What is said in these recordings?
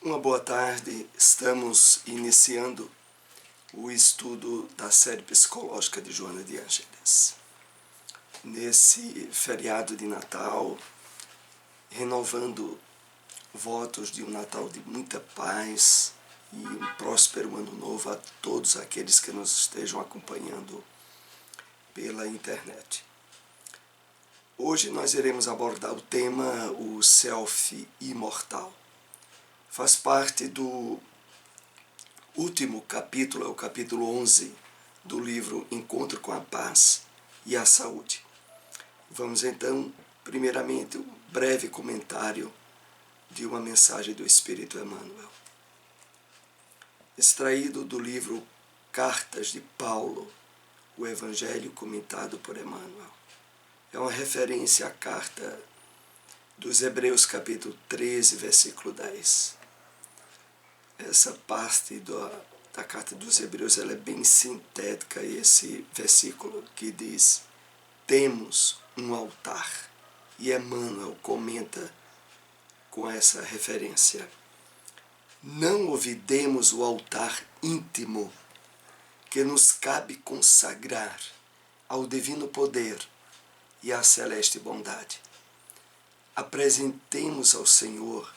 Uma boa tarde, estamos iniciando o estudo da série psicológica de Joana de Ângeles. Nesse feriado de Natal, renovando votos de um Natal de muita paz e um próspero ano novo a todos aqueles que nos estejam acompanhando pela internet. Hoje nós iremos abordar o tema o self imortal. Faz parte do último capítulo, é o capítulo 11 do livro Encontro com a Paz e a Saúde. Vamos então, primeiramente, um breve comentário de uma mensagem do Espírito Emmanuel. Extraído do livro Cartas de Paulo, o Evangelho comentado por Emmanuel. É uma referência à carta dos Hebreus, capítulo 13, versículo 10. Essa parte da carta dos Hebreus ela é bem sintética, esse versículo que diz: temos um altar. E Emmanuel comenta com essa referência: não olvidemos o altar íntimo que nos cabe consagrar ao divino poder e à celeste bondade. Apresentemos ao Senhor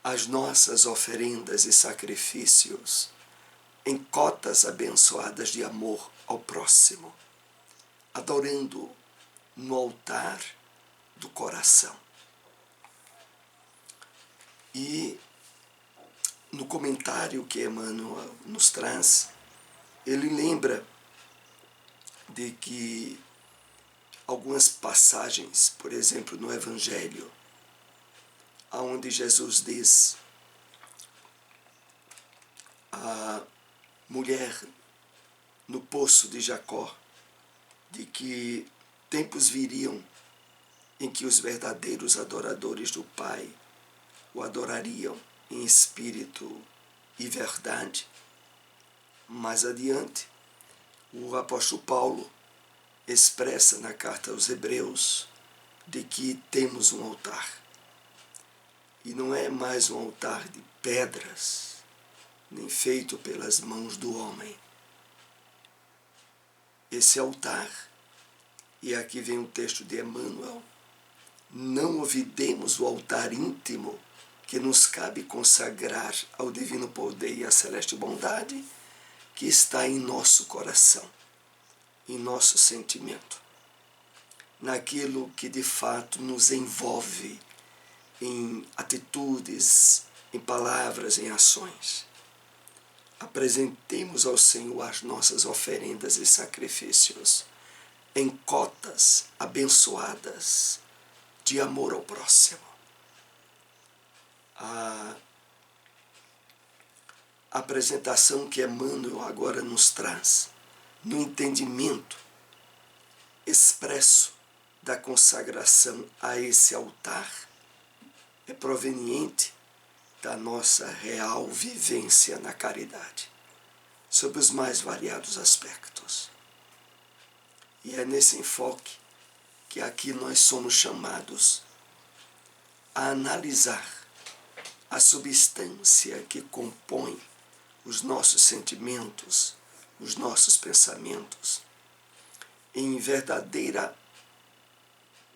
as nossas oferendas e sacrifícios em cotas abençoadas de amor ao próximo, adorando no altar do coração. E no comentário que Emmanuel nos traz, ele lembra de que algumas passagens, por exemplo, no Evangelho, onde Jesus diz à mulher no poço de Jacó, de que tempos viriam em que os verdadeiros adoradores do Pai o adorariam em espírito e verdade. Mais adiante, o apóstolo Paulo expressa na carta aos Hebreus de que temos um altar. E não é mais um altar de pedras, nem feito pelas mãos do homem. Esse altar, e aqui vem o texto de Emmanuel, não olvidemos o altar íntimo que nos cabe consagrar ao divino poder e à celeste bondade que está em nosso coração, em nosso sentimento, naquilo que de fato nos envolve em atitudes, em palavras, em ações. Apresentemos ao Senhor as nossas oferendas e sacrifícios em cotas abençoadas de amor ao próximo. A apresentação que Emmanuel agora nos traz, no entendimento expresso da consagração a esse altar, é proveniente da nossa real vivência na caridade, sob os mais variados aspectos. E é nesse enfoque que aqui nós somos chamados a analisar a substância que compõe os nossos sentimentos, os nossos pensamentos, em verdadeira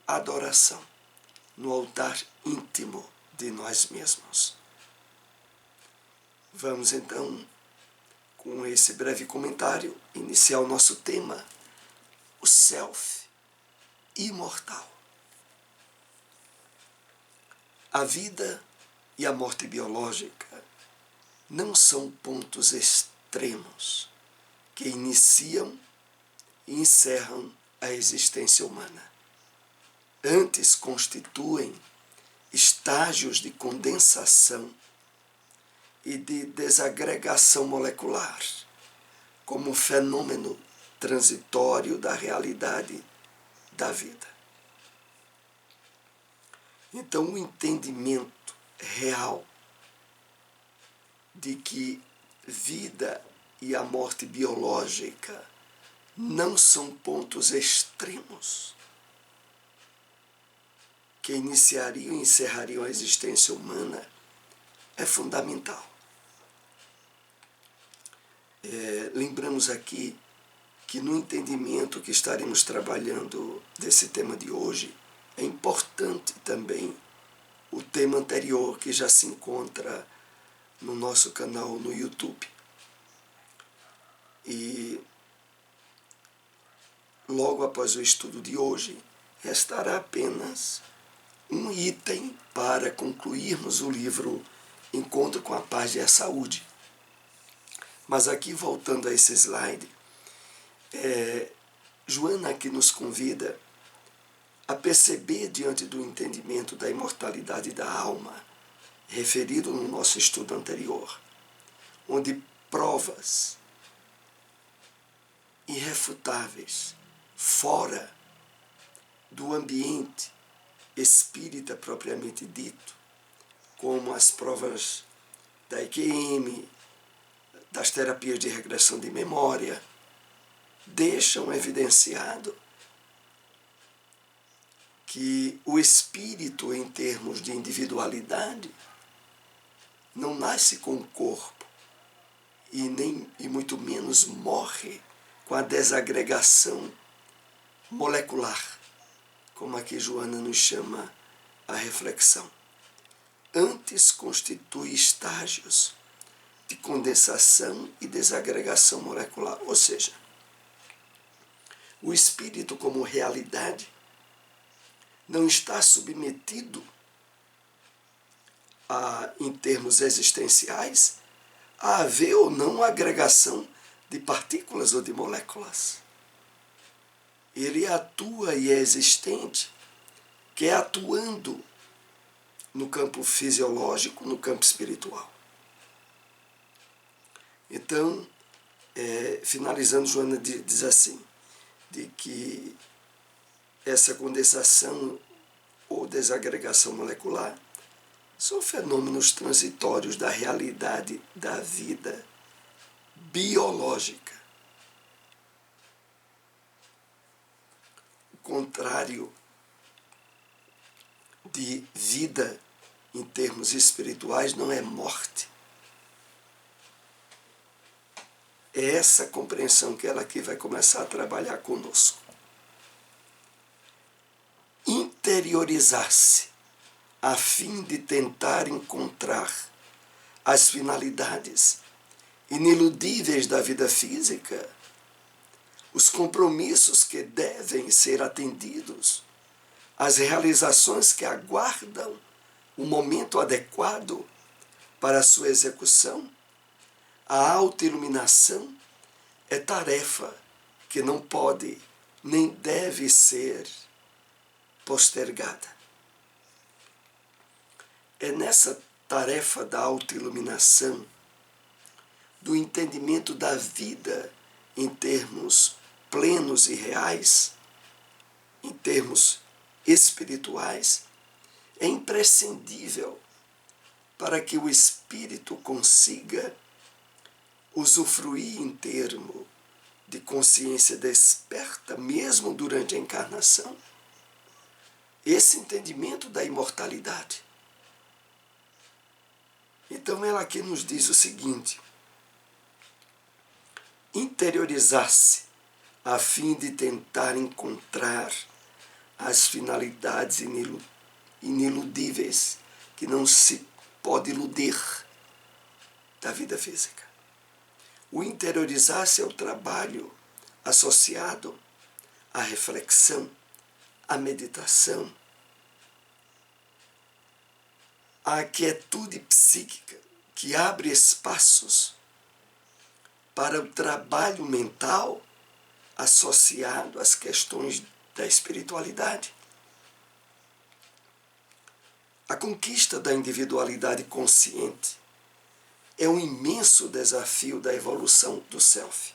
adoração no altar íntimo de nós mesmos. Vamos então, com esse breve comentário, iniciar o nosso tema, o self imortal. A vida e a morte biológica não são pontos extremos que iniciam e encerram a existência humana. Antes constituem estágios de condensação e de desagregação molecular, como fenômeno transitório da realidade da vida. Então, o entendimento real de que vida e a morte biológica não são pontos extremos que iniciariam e encerrariam a existência humana é fundamental. Lembramos aqui que no entendimento que estaremos trabalhando desse tema de hoje, é importante também o tema anterior que já se encontra no nosso canal no YouTube. E logo após o estudo de hoje, restará apenas um item para concluirmos o livro Encontro com a Paz e a Saúde. Mas aqui, voltando a esse slide, Joana aqui nos convida a perceber diante do entendimento da imortalidade da alma, referido no nosso estudo anterior, onde provas irrefutáveis, fora do ambiente espírita propriamente dito, como as provas da EQM, das terapias de regressão de memória, deixam evidenciado que o espírito, em termos de individualidade, não nasce com o corpo e muito menos morre com a desagregação molecular, como aqui Joana nos chama a reflexão. Antes constitui estágios de condensação e desagregação molecular, ou seja, o espírito como realidade não está submetido em termos existenciais, a haver ou não agregação de partículas ou de moléculas. Ele atua e é existente, que é atuando no campo fisiológico, no campo espiritual. Então, finalizando, Joana diz assim, de que essa condensação ou desagregação molecular são fenômenos transitórios da realidade da vida biológica. O contrário de vida em termos espirituais não é morte. É essa compreensão que ela aqui vai começar a trabalhar conosco. Interiorizar-se a fim de tentar encontrar as finalidades iniludíveis da vida física, os compromissos que devem ser atendidos, as realizações que aguardam o momento adequado para a sua execução, a autoiluminação é tarefa que não pode nem deve ser postergada. É nessa tarefa da autoiluminação, do entendimento da vida em termos plenos e reais, em termos espirituais, é imprescindível para que o espírito consiga usufruir em termo de consciência desperta, mesmo durante a encarnação, esse entendimento da imortalidade. Então ela aqui nos diz o seguinte: interiorizar-se a fim de tentar encontrar as finalidades iniludíveis que não se pode iludir da vida física. O interiorizar-se é o trabalho associado à reflexão, à meditação, à quietude psíquica que abre espaços para o trabalho mental associado às questões da espiritualidade. A conquista da individualidade consciente é um imenso desafio da evolução do self,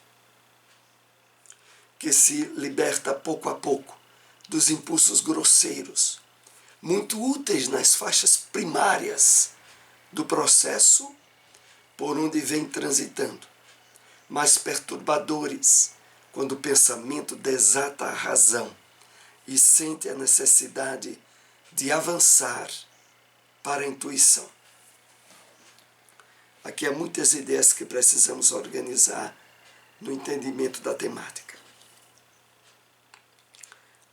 que se liberta pouco a pouco dos impulsos grosseiros, muito úteis nas faixas primárias do processo por onde vem transitando, mas perturbadores quando o pensamento desata a razão e sente a necessidade de avançar para a intuição. Aqui há muitas ideias que precisamos organizar no entendimento da temática.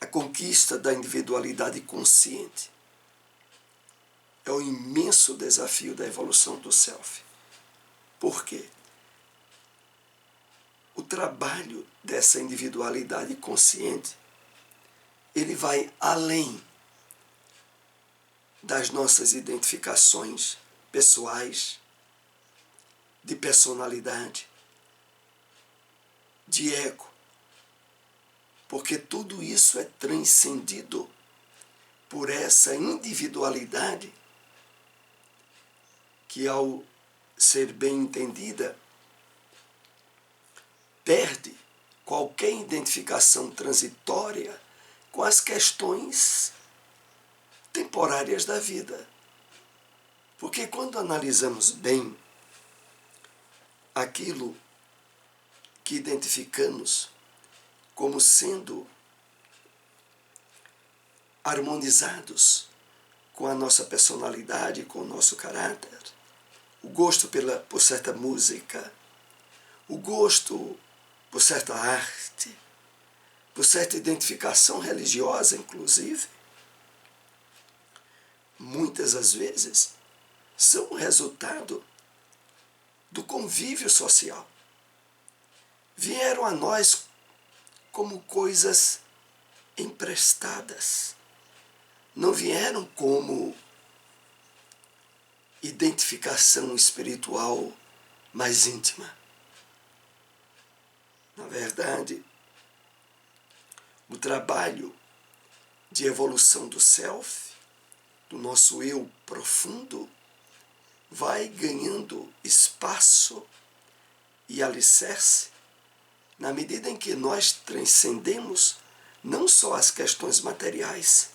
A conquista da individualidade consciente é o imenso desafio da evolução do self. Por quê? O trabalho dessa individualidade consciente, ele vai além das nossas identificações pessoais, de personalidade, de ego, porque tudo isso é transcendido por essa individualidade que, ao ser bem entendida, perde qualquer identificação transitória com as questões temporárias da vida. Porque quando analisamos bem aquilo que identificamos como sendo harmonizados com a nossa personalidade, com o nosso caráter, o gosto por certa música, o gosto por certa arte, por certa identificação religiosa, inclusive, muitas das vezes são o resultado do convívio social. Vieram a nós como coisas emprestadas. Não vieram como identificação espiritual mais íntima. Na verdade, o trabalho de evolução do self, do nosso eu profundo, vai ganhando espaço e alicerce na medida em que nós transcendemos não só as questões materiais,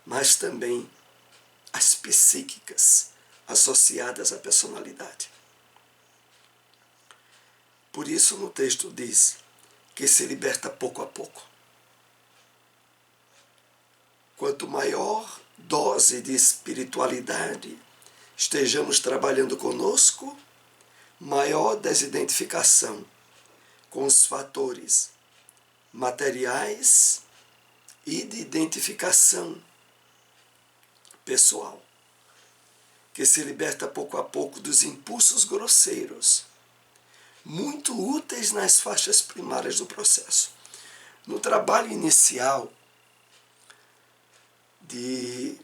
mas também as psíquicas associadas à personalidade. Por isso, no texto diz que se liberta pouco a pouco. Quanto maior dose de espiritualidade estejamos trabalhando conosco, maior desidentificação com os fatores materiais e de identificação pessoal, que se liberta pouco a pouco dos impulsos grosseiros, muito úteis nas faixas primárias do processo. No trabalho inicial de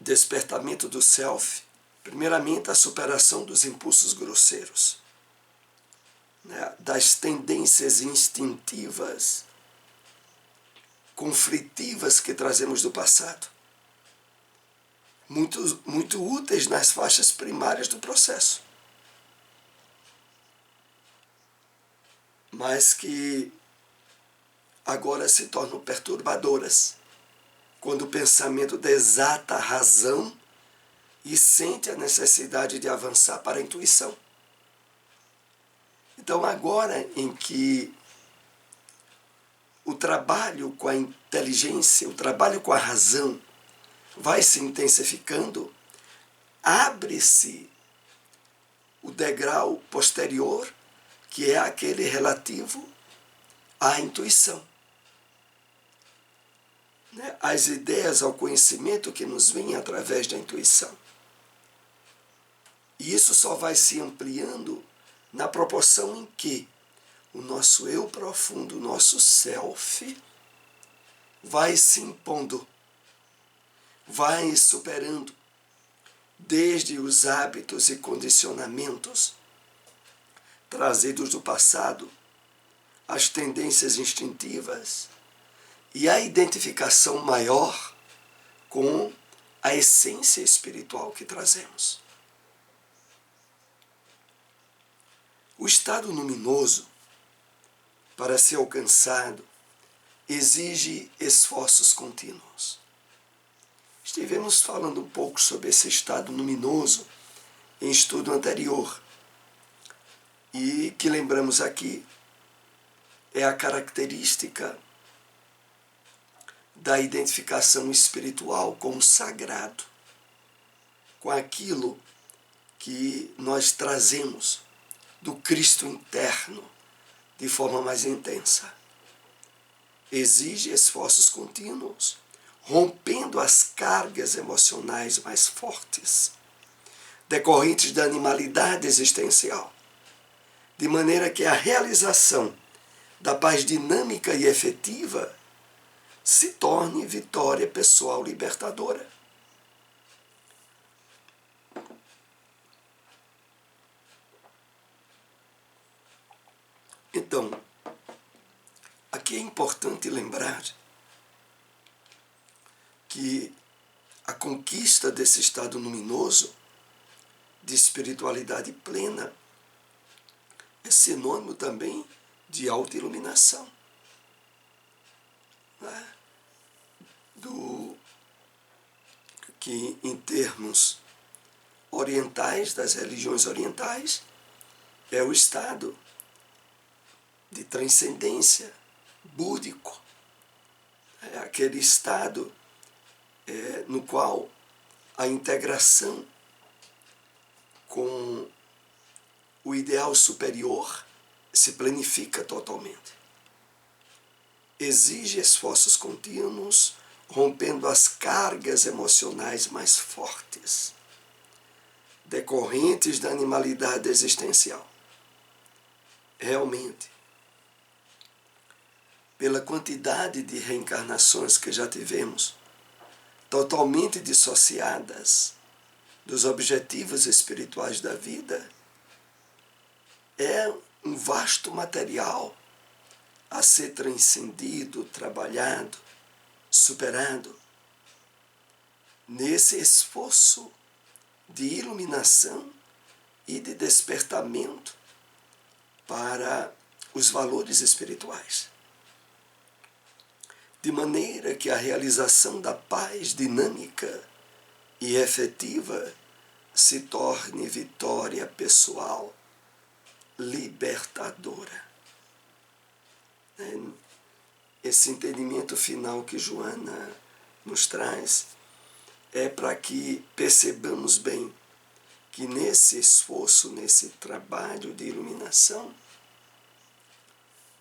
despertamento do self, primeiramente a superação dos impulsos grosseiros, né, das tendências instintivas, conflitivas que trazemos do passado, muito úteis nas faixas primárias do processo, mas que agora se tornam perturbadoras, quando o pensamento desata a razão e sente a necessidade de avançar para a intuição. Então, agora em que o trabalho com a inteligência, o trabalho com a razão vai se intensificando, abre-se o degrau posterior, que é aquele relativo à intuição. As ideias ao conhecimento que nos vêm através da intuição. E isso só vai se ampliando na proporção em que o nosso eu profundo, o nosso self, vai se impondo, vai superando desde os hábitos e condicionamentos trazidos do passado, as tendências instintivas e a identificação maior com a essência espiritual que trazemos. O estado luminoso, para ser alcançado, exige esforços contínuos. Estivemos falando um pouco sobre esse estado luminoso em estudo anterior. E que lembramos aqui é a característica da identificação espiritual com o sagrado, com aquilo que nós trazemos do Cristo interno de forma mais intensa. Exige esforços contínuos, rompendo as cargas emocionais mais fortes, decorrentes da animalidade existencial, de maneira que a realização da paz dinâmica e efetiva se torne vitória pessoal libertadora. Então, aqui é importante lembrar que a conquista desse estado luminoso de espiritualidade plena é sinônimo também de autoiluminação. Do que, em termos orientais, das religiões orientais, é o estado de transcendência búdico. É aquele estado no qual a integração com o ideal superior se planifica totalmente. Exige esforços contínuos, rompendo as cargas emocionais mais fortes, decorrentes da animalidade existencial. Realmente, pela quantidade de reencarnações que já tivemos, totalmente dissociadas dos objetivos espirituais da vida, é um vasto material a ser transcendido, trabalhado, superado, nesse esforço de iluminação e de despertamento para os valores espirituais. De maneira que a realização da paz dinâmica e efetiva se torne vitória pessoal libertadora. Esse entendimento final que Joana nos traz é para que percebamos bem que nesse esforço, nesse trabalho de iluminação,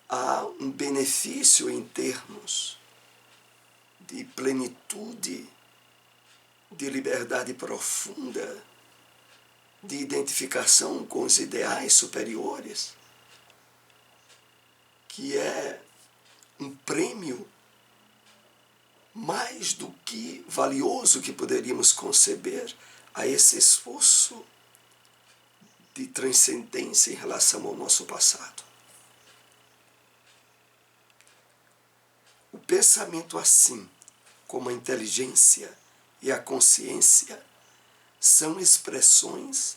há um benefício em termos de plenitude, de liberdade profunda, de identificação com os ideais superiores, que é um prêmio mais do que valioso que poderíamos conceber a esse esforço de transcendência em relação ao nosso passado. O pensamento assim, como a inteligência e a consciência, são expressões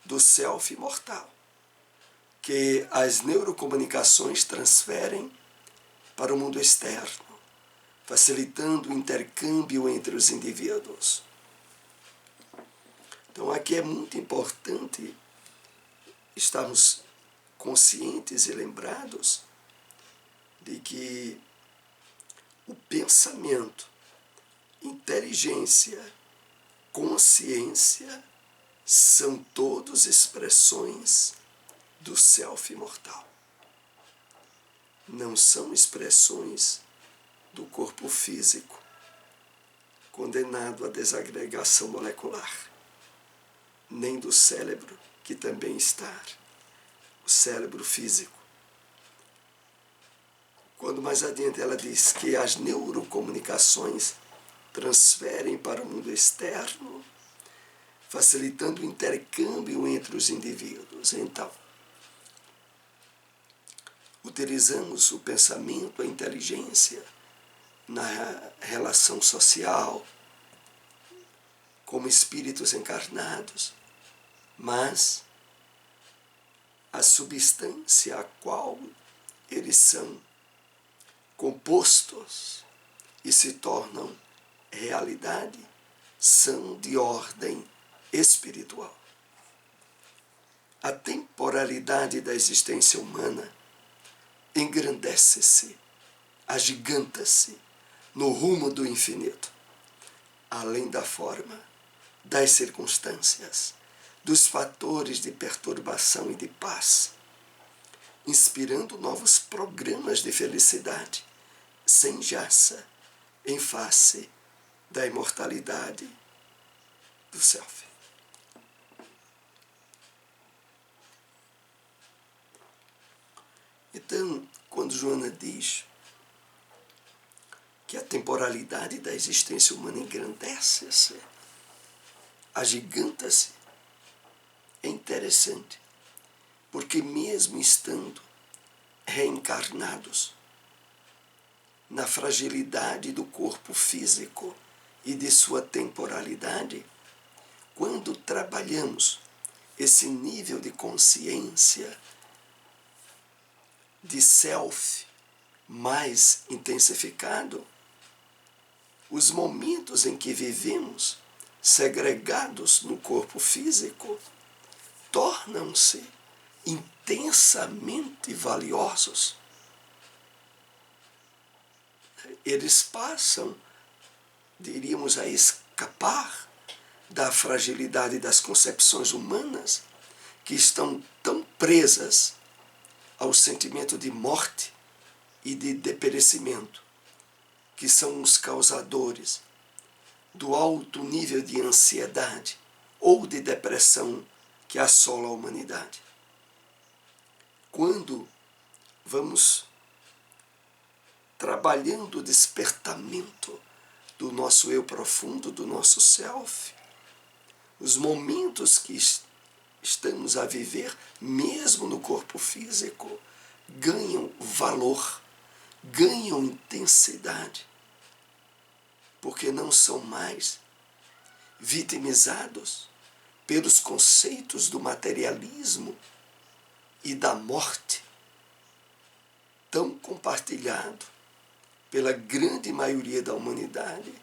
do self imortal, que as neurocomunicações transferem para o mundo externo, facilitando o intercâmbio entre os indivíduos. Então aqui é muito importante estarmos conscientes e lembrados de que o pensamento, inteligência, consciência são todos expressões do self imortal. Não são expressões do corpo físico, condenado à desagregação molecular, nem do cérebro, que também está, o cérebro físico. Quando mais adiante ela diz que as neurocomunicações transferem para o mundo externo, facilitando o intercâmbio entre os indivíduos. Então, utilizamos o pensamento, a inteligência, na relação social, como espíritos encarnados, mas a substância a qual eles são compostos e se tornam realidade são de ordem espiritual. A temporalidade da existência humana engrandece-se, agiganta-se no rumo do infinito, além da forma, das circunstâncias, dos fatores de perturbação e de paz, inspirando novos programas de felicidade, sem jaça, em face da imortalidade do self. Então, quando Joana diz que a temporalidade da existência humana engrandece-se, agiganta-se, é interessante, porque mesmo estando reencarnados na fragilidade do corpo físico e de sua temporalidade, quando trabalhamos esse nível de consciência, de self mais intensificado, os momentos em que vivemos segregados no corpo físico tornam-se intensamente valiosos. Eles passam, diríamos, a escapar da fragilidade das concepções humanas que estão tão presas ao sentimento de morte e de deperecimento, que são os causadores do alto nível de ansiedade ou de depressão que assola a humanidade. Quando vamos trabalhando o despertamento do nosso eu profundo, do nosso self, os momentos que estamos a viver, mesmo no corpo físico, ganham valor, ganham intensidade, porque não são mais vitimizados pelos conceitos do materialismo e da morte, tão compartilhado pela grande maioria da humanidade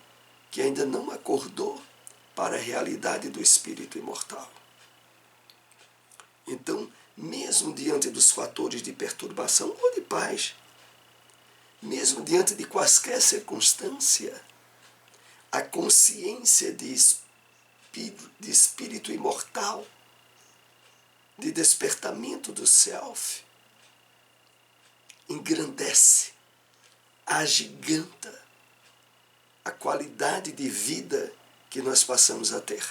que ainda não acordou para a realidade do espírito imortal. Então, mesmo diante dos fatores de perturbação ou de paz, mesmo diante de quaisquer circunstância, a consciência de espírito imortal, de despertamento do self, engrandece, agiganta a qualidade de vida que nós passamos a ter.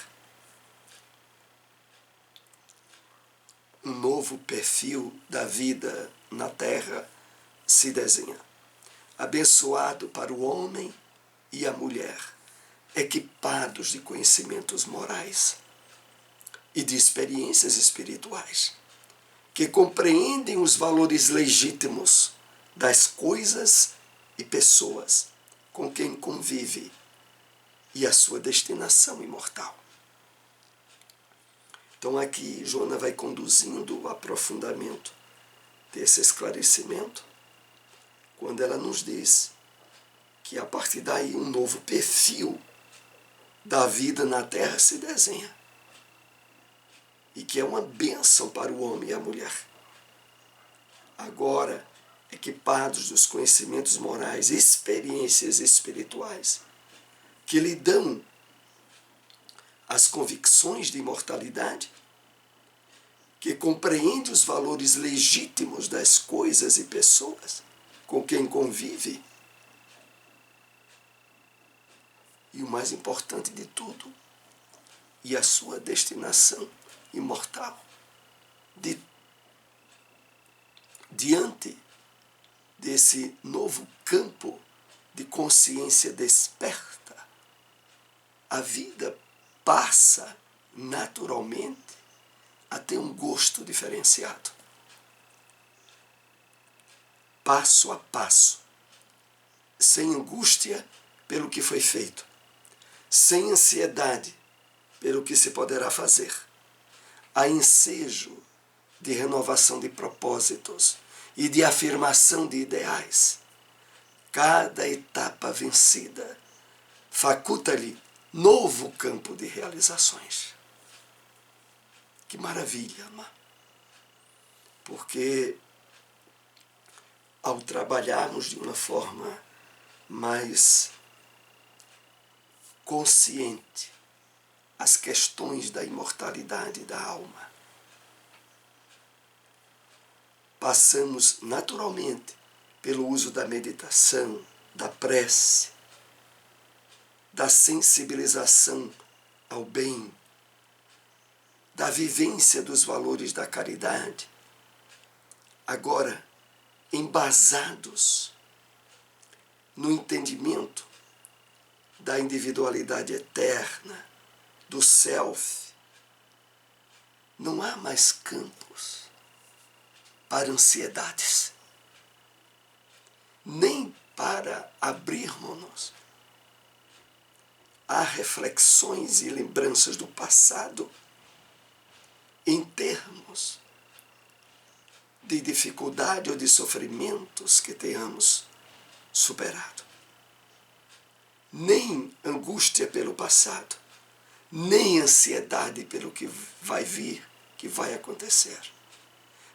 Um novo perfil da vida na Terra se desenha, abençoado para o homem e a mulher, equipados de conhecimentos morais e de experiências espirituais, que compreendem os valores legítimos das coisas e pessoas com quem convive e a sua destinação imortal. Então aqui Joana vai conduzindo o aprofundamento desse esclarecimento, quando ela nos diz que a partir daí um novo perfil da vida na Terra se desenha, e que é uma bênção para o homem e a mulher. Agora, equipados dos conhecimentos morais e experiências espirituais que lhe dão as convicções de imortalidade, que compreende os valores legítimos das coisas e pessoas com quem convive, e o mais importante de tudo, e a sua destinação imortal. Diante desse novo campo de consciência desperta, a vida passa naturalmente a ter um gosto diferenciado. Passo a passo, sem angústia pelo que foi feito, sem ansiedade pelo que se poderá fazer. Há ensejo de renovação de propósitos e de afirmação de ideais. Cada etapa vencida faculta-lhe novo campo de realizações. Que maravilha, amar. Porque ao trabalharmos de uma forma mais consciente as questões da imortalidade da alma. Passamos naturalmente pelo uso da meditação, da prece, da sensibilização ao bem, da vivência dos valores da caridade, agora embasados no entendimento da individualidade eterna, do self. Não há mais campos para ansiedades, nem para abrirmos-nos a reflexões e lembranças do passado em termos de dificuldade ou de sofrimentos que tenhamos superado. Nem angústia pelo passado, nem ansiedade pelo que vai vir, que vai acontecer,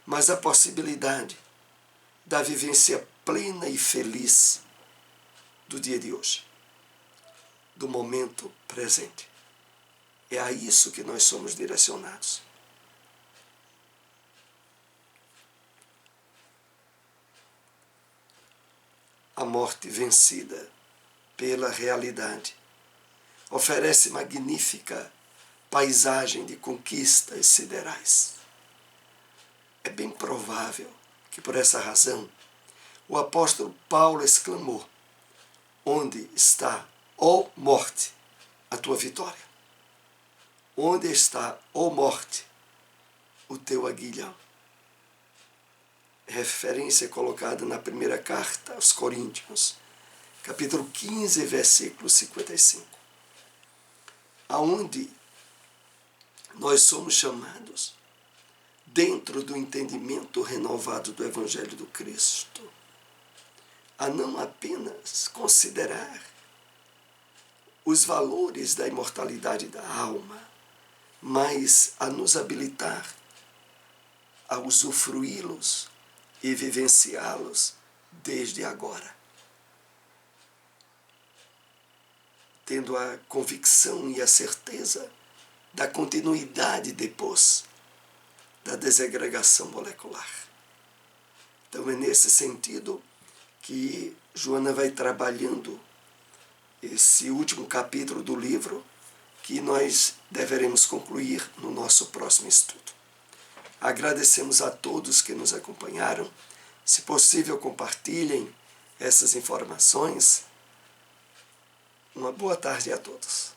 mas a possibilidade da vivência plena e feliz do dia de hoje, do momento presente. É a isso que nós somos direcionados. A morte vencida pela realidade oferece magnífica paisagem de conquistas siderais. É bem provável que por essa razão o apóstolo Paulo exclamou: onde está, ó morte, a tua vitória? Onde está, ó morte, o teu aguilhão? Referência colocada na primeira carta aos Coríntios, capítulo 15, versículo 55. Aonde nós somos chamados, dentro do entendimento renovado do Evangelho do Cristo, a não apenas considerar os valores da imortalidade da alma, mas a nos habilitar a usufruí-los e vivenciá-los desde agora, tendo a convicção e a certeza da continuidade depois da desagregação molecular. Então é nesse sentido que Joana vai trabalhando esse último capítulo do livro, que nós deveremos concluir no nosso próximo estudo. Agradecemos a todos que nos acompanharam. Se possível, compartilhem essas informações. Uma boa tarde a todos.